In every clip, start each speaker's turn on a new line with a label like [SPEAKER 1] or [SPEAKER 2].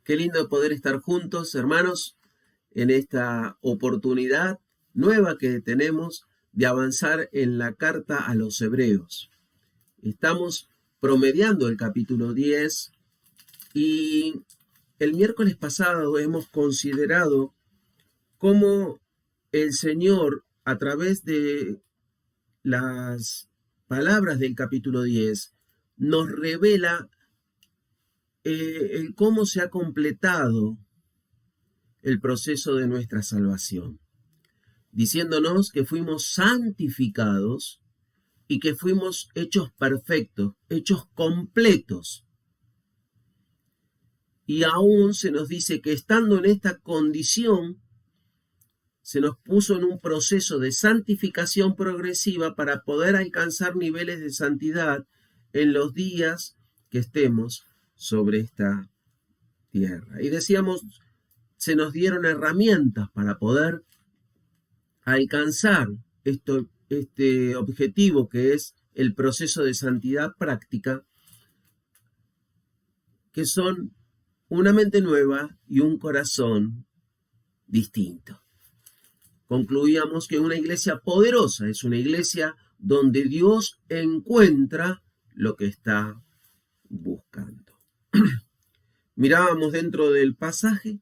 [SPEAKER 1] Qué lindo poder estar juntos, hermanos, en esta oportunidad nueva que tenemos de avanzar en la carta a los hebreos. Estamos promediando el capítulo 10 y el miércoles pasado hemos considerado cómo el Señor, a través de las palabras del capítulo 10, nos revela el cómo se ha completado el proceso de nuestra salvación, diciéndonos que fuimos santificados y que fuimos hechos perfectos, hechos completos. Y aún se nos dice que estando en esta condición, se nos puso en un proceso de santificación progresiva para poder alcanzar niveles de santidad en los días que estemos sobre esta tierra. Y decíamos, se nos dieron herramientas para poder alcanzar este objetivo que es el proceso de santidad práctica, que son una mente nueva y un corazón distinto. Concluíamos que una iglesia poderosa es una iglesia donde Dios encuentra lo que está buscando. Mirábamos dentro del pasaje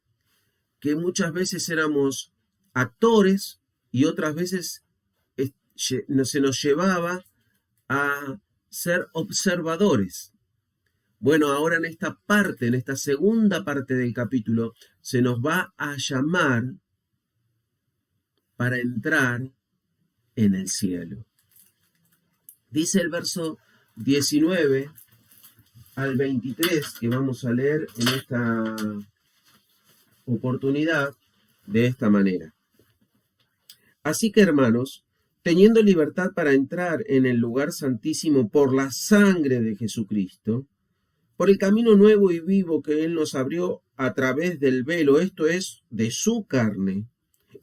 [SPEAKER 1] que muchas veces éramos actores y otras veces se nos llevaba a ser observadores. Bueno, ahora en esta parte, en esta segunda parte del capítulo, se nos va a llamar para entrar en el cielo. Dice el verso 19 al 23, que vamos a leer en esta oportunidad de esta manera. Así que, hermanos, teniendo libertad para entrar en el lugar santísimo por la sangre de Jesucristo, por el camino nuevo y vivo que Él nos abrió a través del velo, esto es, de su carne,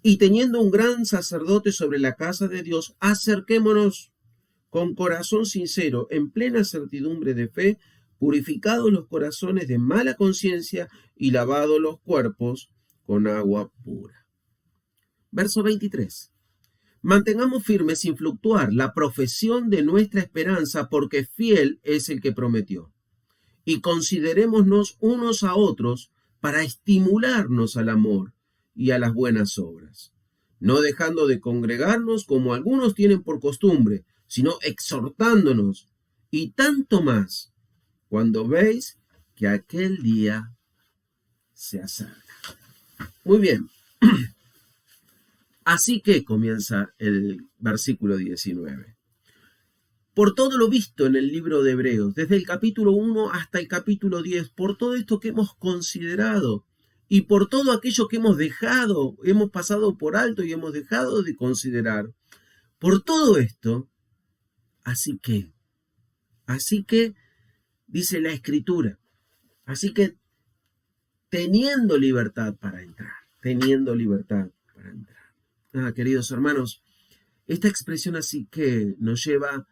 [SPEAKER 1] y teniendo un gran sacerdote sobre la casa de Dios, acerquémonos con corazón sincero, en plena certidumbre de fe, purificados los corazones de mala conciencia y lavados los cuerpos con agua pura. Verso 23. Mantengamos firme sin fluctuar la profesión de nuestra esperanza, porque fiel es el que prometió. Y considerémonos unos a otros para estimularnos al amor y a las buenas obras, no dejando de congregarnos como algunos tienen por costumbre, sino exhortándonos, y tanto más cuando veis que aquel día se acerca. Muy bien. Así que comienza el versículo 19. Por todo lo visto en el libro de Hebreos, desde el capítulo 1 hasta el capítulo 10, por todo esto que hemos considerado y por todo aquello que hemos dejado, hemos pasado por alto y hemos dejado de considerar, por todo esto, así que, dice la Escritura, así que teniendo libertad para entrar. Queridos hermanos, esta expresión así que nos lleva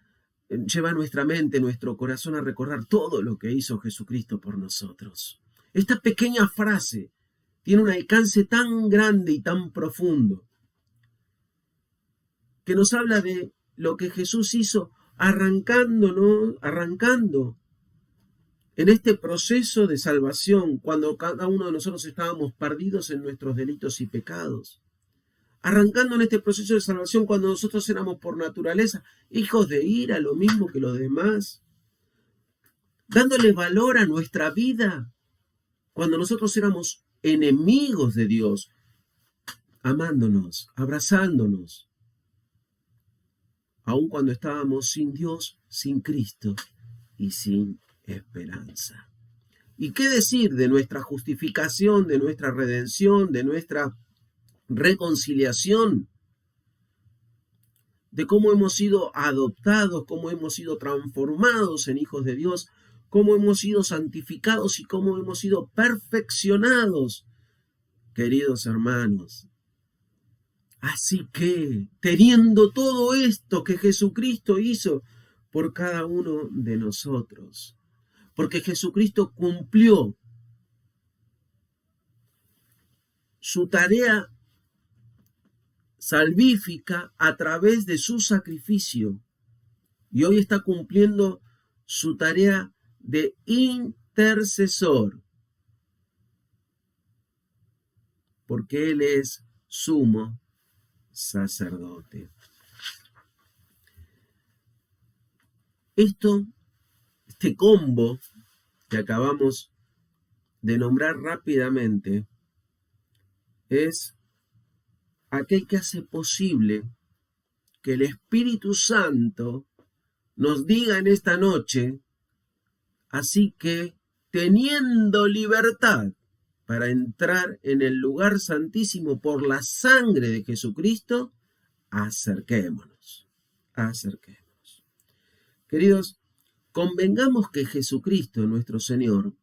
[SPEAKER 1] nuestra mente, nuestro corazón a recordar todo lo que hizo Jesucristo por nosotros. Esta pequeña frase tiene un alcance tan grande y tan profundo que nos habla de lo que Jesús hizo arrancando en este proceso de salvación, cuando cada uno de nosotros estábamos perdidos en nuestros delitos y pecados. Arrancando en este proceso de salvación cuando nosotros éramos por naturaleza hijos de ira, lo mismo que los demás. Dándole valor a nuestra vida cuando nosotros éramos enemigos de Dios, amándonos, abrazándonos, aun cuando estábamos sin Dios, sin Cristo y sin esperanza. ¿Y qué decir de nuestra justificación, de nuestra redención, de nuestra reconciliación, de cómo hemos sido adoptados, cómo hemos sido transformados en hijos de Dios, cómo hemos sido santificados y cómo hemos sido perfeccionados, queridos hermanos? Así que, teniendo todo esto que Jesucristo hizo por cada uno de nosotros, porque Jesucristo cumplió su tarea salvífica a través de su sacrificio. Y hoy está cumpliendo su tarea de intercesor, porque Él es sumo sacerdote. Este combo que acabamos de nombrar rápidamente es aquel que hace posible que el Espíritu Santo nos diga en esta noche, así que teniendo libertad para entrar en el lugar santísimo por la sangre de Jesucristo, acerquémonos. Queridos, convengamos que Jesucristo, nuestro Señor,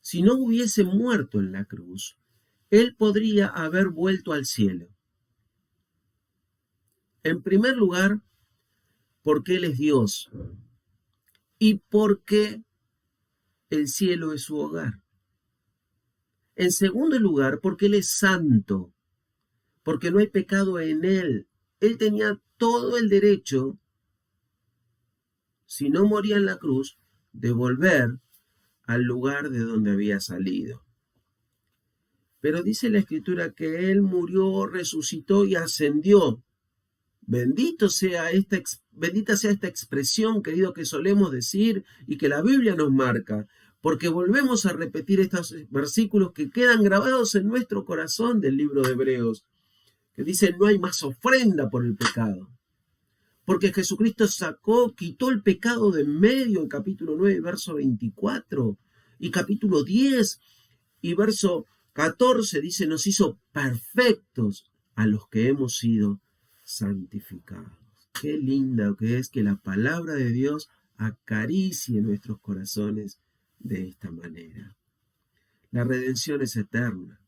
[SPEAKER 1] si no hubiese muerto en la cruz, Él podría haber vuelto al cielo. En primer lugar, porque Él es Dios y porque el cielo es su hogar. En segundo lugar, porque Él es santo, porque no hay pecado en Él. Él tenía todo el derecho, si no moría en la cruz, de volver al lugar de donde había salido. Pero dice la Escritura que Él murió, resucitó y ascendió. Bendita sea esta expresión, querido, que solemos decir y que la Biblia nos marca, porque volvemos a repetir estos versículos que quedan grabados en nuestro corazón del libro de Hebreos, que dice: no hay más ofrenda por el pecado, porque Jesucristo quitó el pecado de en medio, en capítulo 9, verso 24, y capítulo 10 y verso 14 dice: nos hizo perfectos a los que hemos sido santificados. Qué linda que es que la palabra de Dios acaricie nuestros corazones de esta manera. La redención es eterna.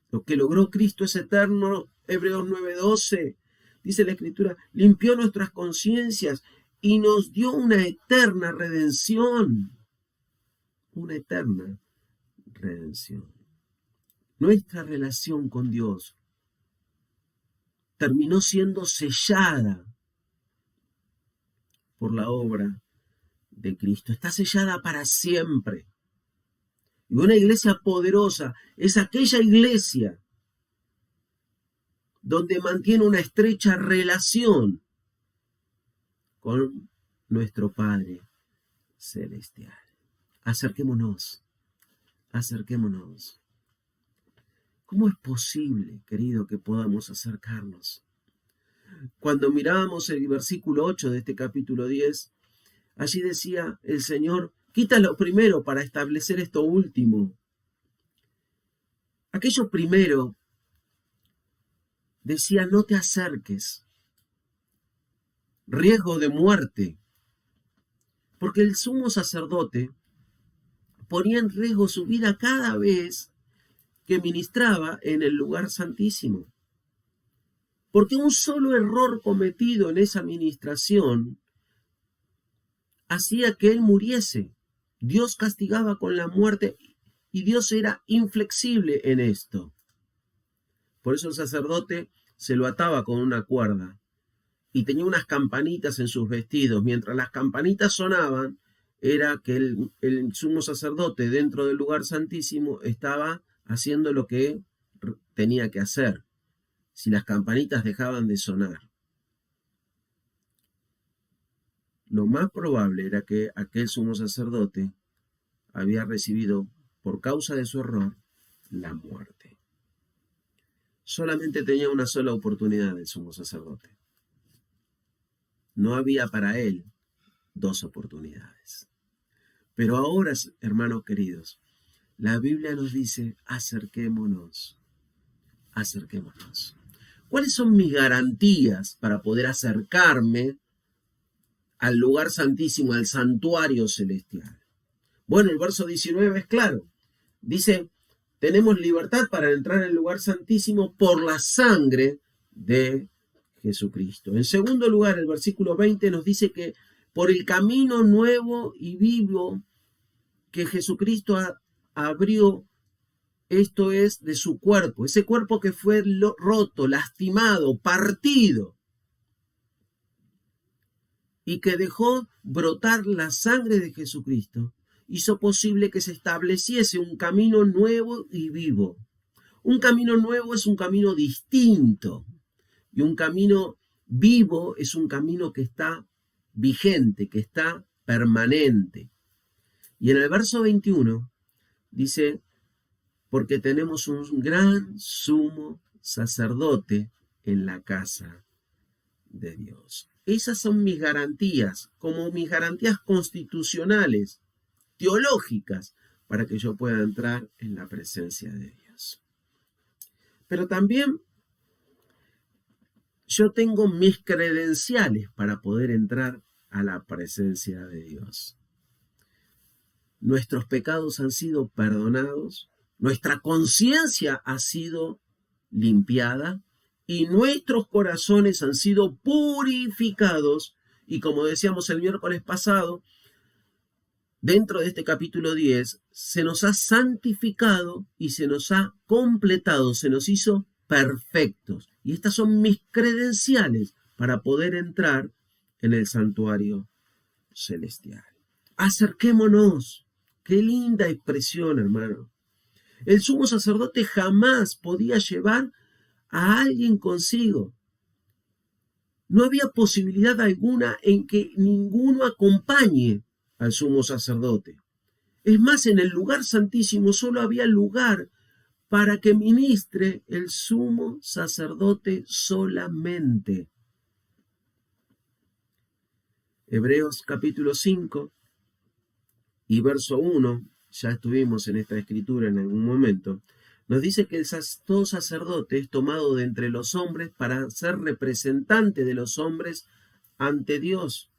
[SPEAKER 1] Lo que logró Cristo es eterno. Hebreos 9:12 dice la Escritura: limpió nuestras conciencias y nos dio una eterna redención. Una eterna redención. Nuestra relación con Dios terminó siendo sellada por la obra de Cristo. Está sellada para siempre. Y una iglesia poderosa es aquella iglesia donde mantiene una estrecha relación con nuestro Padre Celestial. Acerquémonos. ¿Cómo es posible, querido, que podamos acercarnos? Cuando mirábamos el versículo 8 de este capítulo 10, allí decía el Señor: quita lo primero para establecer esto último. Aquello primero decía: no te acerques. Riesgo de muerte. Porque el sumo sacerdote ponía en riesgo su vida cada vez que ministraba en el lugar santísimo. Porque un solo error cometido en esa ministración hacía que él muriese. Dios castigaba con la muerte y Dios era inflexible en esto. Por eso el sacerdote se lo ataba con una cuerda y tenía unas campanitas en sus vestidos. Mientras las campanitas sonaban, era que el sumo sacerdote dentro del lugar santísimo estaba haciendo lo que tenía que hacer, si las campanitas dejaban de sonar. Lo más probable era que aquel sumo sacerdote había recibido, por causa de su error, la muerte. Solamente tenía una sola oportunidad el sumo sacerdote. No había para él dos oportunidades. Pero ahora, hermanos queridos, la Biblia nos dice: acerquémonos. ¿Cuáles son mis garantías para poder acercarme al lugar santísimo, al santuario celestial? Bueno, el verso 19 es claro. Dice: tenemos libertad para entrar en el lugar santísimo por la sangre de Jesucristo. En segundo lugar, el versículo 20 nos dice que por el camino nuevo y vivo que Jesucristo abrió esto es de su cuerpo, ese cuerpo que fue roto, lastimado, partido, y que dejó brotar la sangre de Jesucristo, hizo posible que se estableciese un camino nuevo y vivo. Un camino nuevo es un camino distinto, y un camino vivo es un camino que está vigente, que está permanente. Y en el verso 21 dice, porque tenemos un gran sumo sacerdote en la casa de Dios. Esas son mis garantías, como mis garantías constitucionales, teológicas, para que yo pueda entrar en la presencia de Dios. Pero también yo tengo mis credenciales para poder entrar a la presencia de Dios. Nuestros pecados han sido perdonados, nuestra conciencia ha sido limpiada y nuestros corazones han sido purificados. Y como decíamos el miércoles pasado, dentro de este capítulo 10, se nos ha santificado y se nos ha completado, se nos hizo perfectos. Y estas son mis credenciales para poder entrar en el santuario celestial. Acerquémonos. Qué linda expresión, hermano. El sumo sacerdote jamás podía llevar a alguien consigo. No había posibilidad alguna en que ninguno acompañe al sumo sacerdote. Es más, en el lugar santísimo solo había lugar para que ministre el sumo sacerdote solamente. Hebreos capítulo 5 y verso 1, ya estuvimos en esta escritura en algún momento, nos dice que todo sacerdote es tomado de entre los hombres para ser representante de los hombres ante Dios.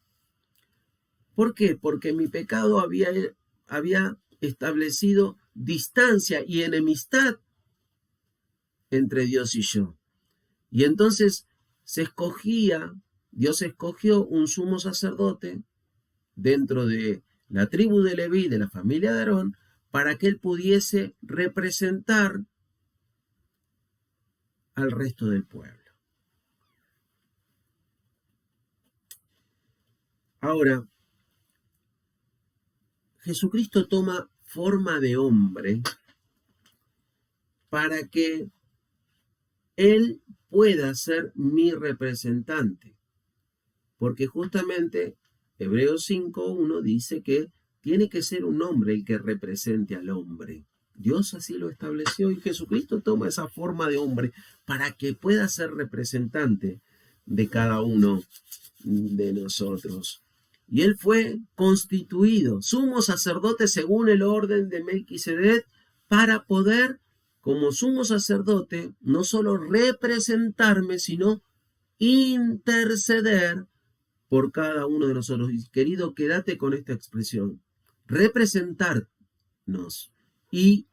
[SPEAKER 1] ¿Por qué? Porque mi pecado había establecido distancia y enemistad entre Dios y yo. Y entonces Dios escogió un sumo sacerdote dentro de la tribu de Leví, de la familia de Aarón, para que él pudiese representar al resto del pueblo. Ahora, Jesucristo toma forma de hombre para que él pueda ser mi representante. Porque justamente Hebreos 5:1 dice que tiene que ser un hombre el que represente al hombre. Dios así lo estableció y Jesucristo toma esa forma de hombre para que pueda ser representante de cada uno de nosotros. Y él fue constituido sumo sacerdote según el orden de Melquisedec para poder, como sumo sacerdote, no solo representarme, sino interceder por cada uno de nosotros. Y querido, quédate con esta expresión. Representarnos y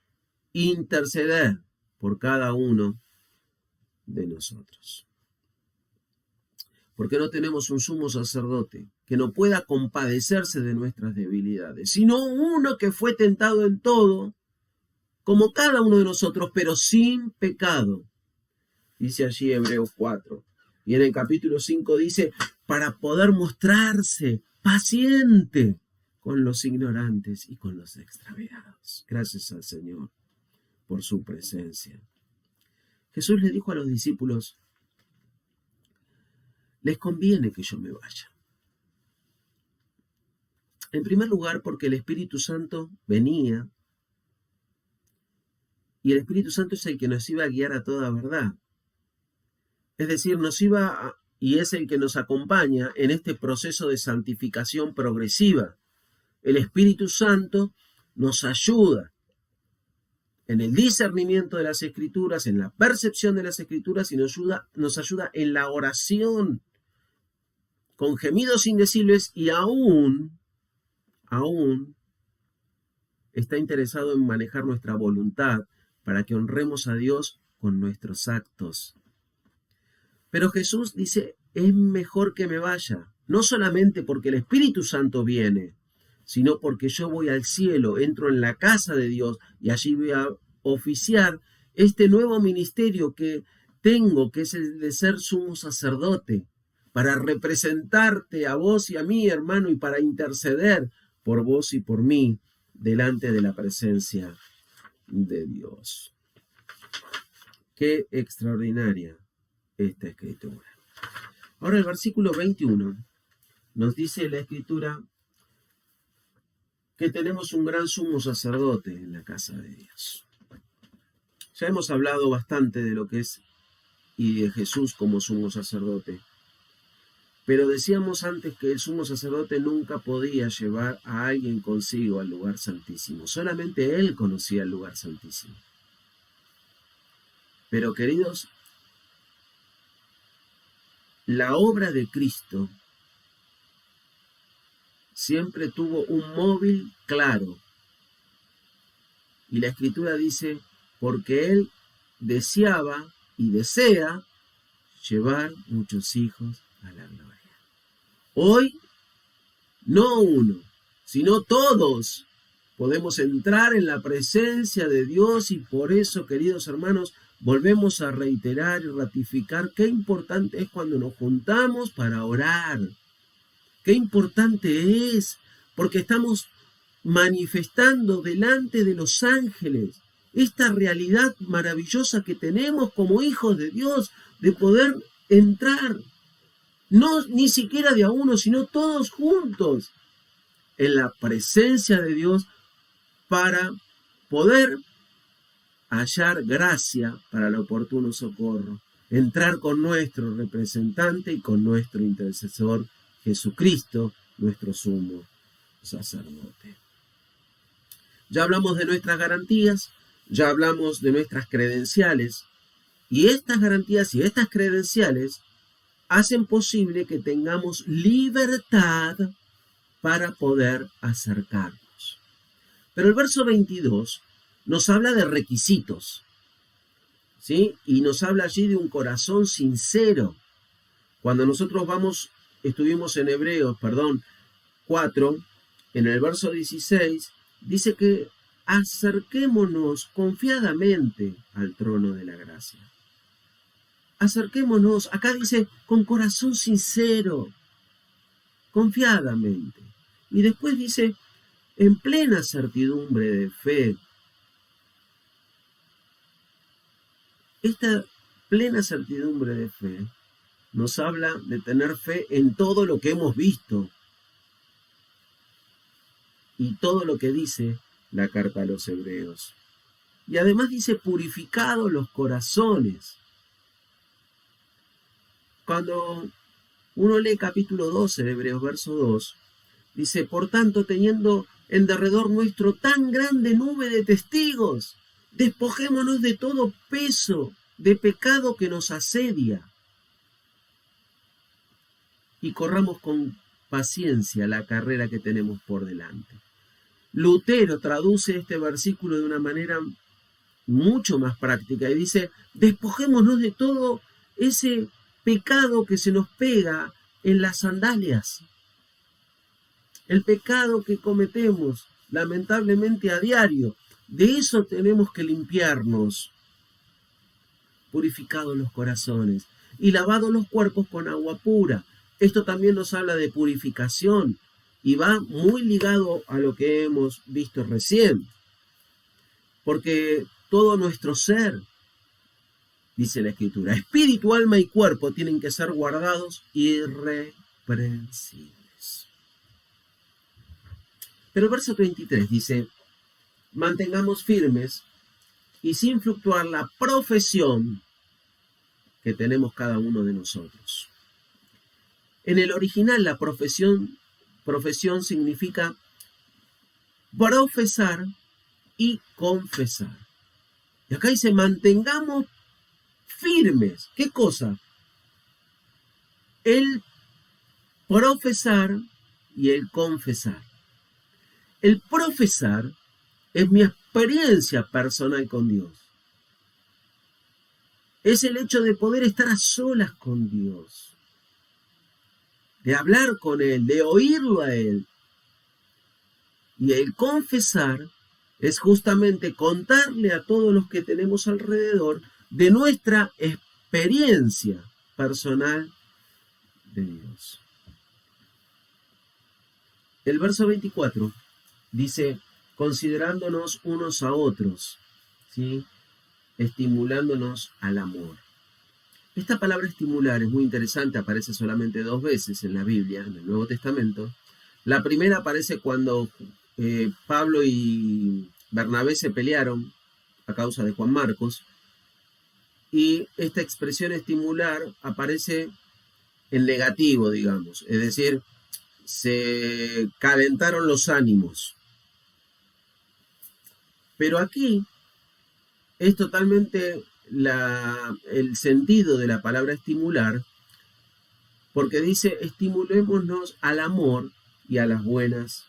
[SPEAKER 1] interceder por cada uno de nosotros. Porque no tenemos un sumo sacerdote que no pueda compadecerse de nuestras debilidades, sino uno que fue tentado en todo, como cada uno de nosotros, pero sin pecado. Dice allí Hebreos 4. Y en el capítulo 5 dice, para poder mostrarse paciente con los ignorantes y con los extraviados. Gracias al Señor por su presencia. Jesús le dijo a los discípulos, les conviene que yo me vaya. En primer lugar, porque el Espíritu Santo venía y el Espíritu Santo es el que nos iba a guiar a toda verdad. Es decir, y es el que nos acompaña en este proceso de santificación progresiva. El Espíritu Santo nos ayuda en el discernimiento de las Escrituras, en la percepción de las Escrituras y nos ayuda en la oración con gemidos indecibles y aún está interesado en manejar nuestra voluntad para que honremos a Dios con nuestros actos. Pero Jesús dice, es mejor que me vaya, no solamente porque el Espíritu Santo viene, sino porque yo voy al cielo, entro en la casa de Dios y allí voy a oficiar este nuevo ministerio que tengo, que es el de ser sumo sacerdote, para representarte a vos y a mí, hermano, y para interceder por vos y por mí delante de la presencia de Dios. Qué extraordinaria esta escritura. Ahora el versículo 21 nos dice la escritura que tenemos un gran sumo sacerdote en la casa de Dios. Ya hemos hablado bastante de lo que es y de Jesús como sumo sacerdote. Pero decíamos antes que el sumo sacerdote nunca podía llevar a alguien consigo al lugar santísimo. Solamente él conocía el lugar santísimo. Pero queridos, la obra de Cristo siempre tuvo un móvil claro. Y la Escritura dice, porque él deseaba y desea llevar muchos hijos a la gloria. Hoy, no uno, sino todos podemos entrar en la presencia de Dios y por eso, queridos hermanos, volvemos a reiterar y ratificar qué importante es cuando nos juntamos para orar. Qué importante es, porque estamos manifestando delante de los ángeles esta realidad maravillosa que tenemos como hijos de Dios, de poder entrar, no ni siquiera de a uno, sino todos juntos, en la presencia de Dios para poder hallar gracia para el oportuno socorro, entrar con nuestro representante y con nuestro intercesor, Jesucristo, nuestro sumo sacerdote. Ya hablamos de nuestras garantías, ya hablamos de nuestras credenciales, y estas garantías y estas credenciales hacen posible que tengamos libertad para poder acercarnos. Pero el verso 22 nos habla de requisitos, ¿sí? Y nos habla allí de un corazón sincero. Cuando nosotros estuvimos en Hebreos, 4, en el verso 16, dice que acerquémonos confiadamente al trono de la gracia. Acerquémonos, acá dice, con corazón sincero, confiadamente. Y después dice, en plena certidumbre de fe. Esta plena certidumbre de fe nos habla de tener fe en todo lo que hemos visto y todo lo que dice la carta a los Hebreos. Y además dice, purificados los corazones. Cuando uno lee capítulo 12 de Hebreos, verso 2, dice, por tanto, teniendo en derredor nuestro tan grande nube de testigos, despojémonos de todo peso de pecado que nos asedia y corramos con paciencia la carrera que tenemos por delante. Lutero traduce este versículo de una manera mucho más práctica y dice, despojémonos de todo ese pecado que se nos pega en las sandalias. El pecado que cometemos lamentablemente a diario, de eso tenemos que limpiarnos. Purificados los corazones y lavados los cuerpos con agua pura. Esto también nos habla de purificación y va muy ligado a lo que hemos visto recién. Porque todo nuestro ser, dice la Escritura, espíritu, alma y cuerpo tienen que ser guardados irreprensibles. Pero el verso 33 dice, mantengamos firmes y sin fluctuar la profesión que tenemos cada uno de nosotros. En el original la profesión significa profesar y confesar. Y acá dice, mantengamos firmes. ¿Qué cosa? El profesar y el confesar. El profesar es mi experiencia personal con Dios. Es el hecho de poder estar a solas con Dios, de hablar con Él, de oírlo a Él. Y el confesar es justamente contarle a todos los que tenemos alrededor de nuestra experiencia personal de Dios. El verso 24 dice, considerándonos unos a otros, ¿sí? Estimulándonos al amor. Esta palabra estimular es muy interesante, aparece solamente 2 veces en la Biblia, en el Nuevo Testamento. La primera aparece cuando Pablo y Bernabé se pelearon a causa de Juan Marcos, y esta expresión estimular aparece en negativo, digamos, es decir, se calentaron los ánimos. Pero aquí es totalmente el sentido de la palabra estimular, porque dice estimulémonos al amor y a las buenas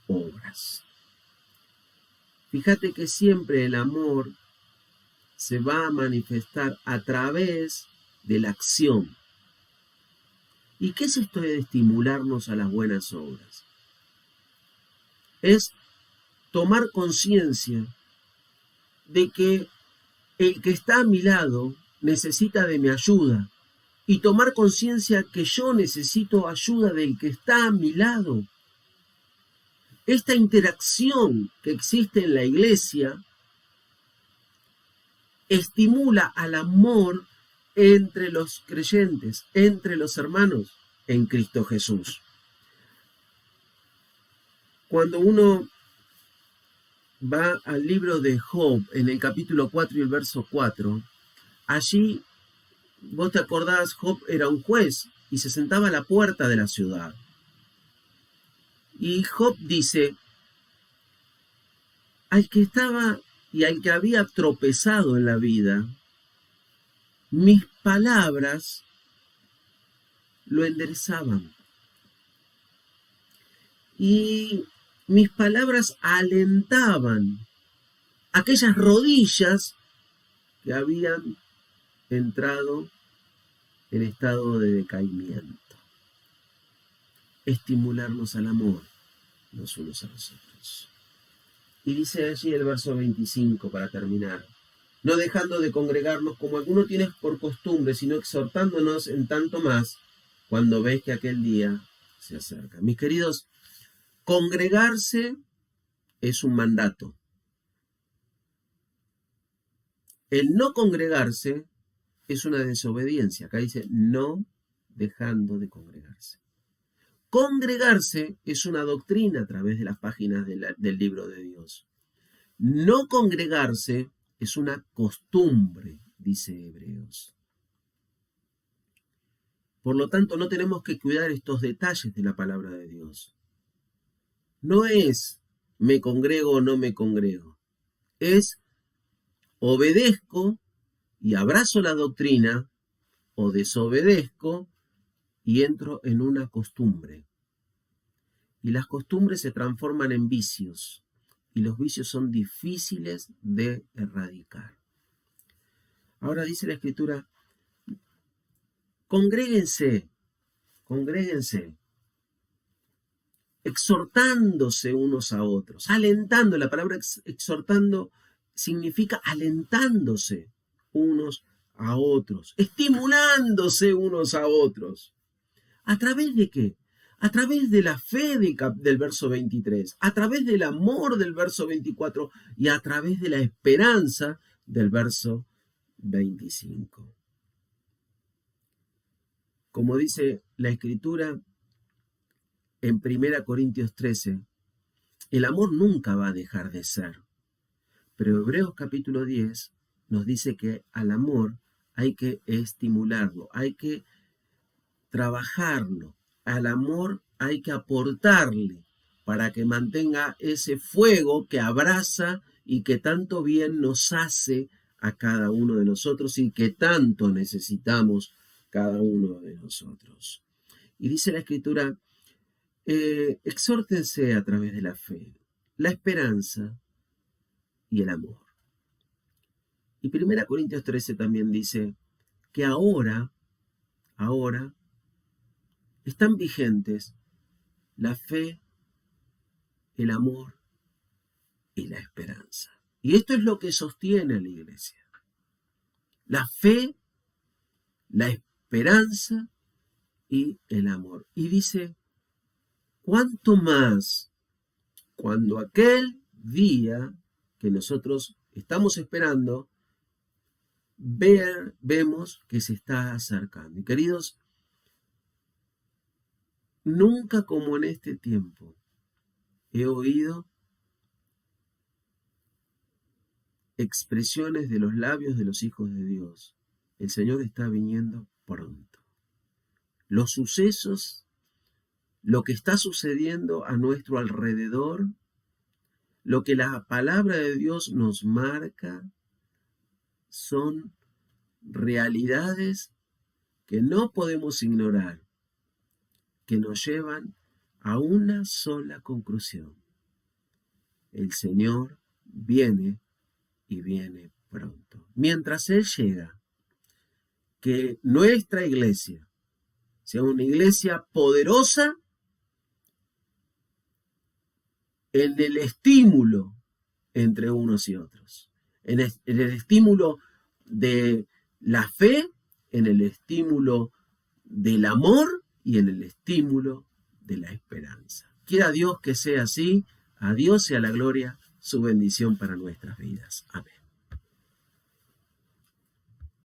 [SPEAKER 1] obras. Fíjate que siempre el amor se va a manifestar a través de la acción. ¿Y qué es esto de estimularnos a las buenas obras? Es tomar conciencia de que el que está a mi lado necesita de mi ayuda, y tomar conciencia que yo necesito ayuda del que está a mi lado. Esta interacción que existe en la iglesia estimula al amor entre los creyentes, entre los hermanos en Cristo Jesús. Cuando uno va al libro de Job, en el capítulo 4 y el verso 4, allí, vos te acordás, Job era un juez y se sentaba a la puerta de la ciudad. Y Job dice, al que estaba y al que había tropezado en la vida, mis palabras lo enderezaban. Y mis palabras alentaban aquellas rodillas que habían entrado en estado de decaimiento. Estimularnos al amor los unos a los otros. Y dice allí el verso 25 para terminar, no dejando de congregarnos como alguno tiene por costumbre, sino exhortándonos en tanto más cuando ves que aquel día se acerca. Mis queridos, congregarse es un mandato. El no congregarse es una desobediencia. Acá dice no dejando de congregarse. Congregarse es una doctrina a través de las páginas del libro de Dios. No congregarse es una costumbre, dice Hebreos. Por lo tanto, no tenemos que cuidar estos detalles de la palabra de Dios. No es me congrego o no me congrego. Es obedezco y abrazo la doctrina, o desobedezco y entro en una costumbre. Y las costumbres se transforman en vicios, y los vicios son difíciles de erradicar. Ahora dice la Escritura, congréguense, exhortándose unos a otros, alentando. La palabra exhortando significa alentándose unos a otros, estimulándose unos a otros. ¿A través de qué? A través de la fe del verso 23, a través del amor del verso 24 y a través de la esperanza del verso 25. Como dice la Escritura en 1 Corintios 13, el amor nunca va a dejar de ser. Pero Hebreos capítulo 10 nos dice que al amor hay que estimularlo, hay que trabajarlo. Al amor hay que aportarle para que mantenga ese fuego que abraza y que tanto bien nos hace a cada uno de nosotros y que tanto necesitamos cada uno de nosotros. Y dice la Escritura, exhórtense a través de la fe, la esperanza y el amor. Y 1 Corintios 13 también dice que ahora están vigentes la fe, el amor y la esperanza. Y esto es lo que sostiene a la iglesia. La fe, la esperanza y el amor. Y dice, ¿cuánto más cuando aquel día que nosotros estamos esperando, vemos que se está acercando? Y queridos, nunca como en este tiempo he oído expresiones de los labios de los hijos de Dios. El Señor está viniendo pronto. Los sucesos, lo que está sucediendo a nuestro alrededor, lo que la palabra de Dios nos marca, son realidades que no podemos ignorar, que nos llevan a una sola conclusión. El Señor viene y viene pronto. Mientras Él llega, que nuestra iglesia sea una iglesia poderosa en el estímulo entre unos y otros, en el estímulo de la fe, en el estímulo del amor y en el estímulo de la esperanza. Quiera Dios que sea así. A Dios sea la gloria, su bendición para nuestras vidas. Amén.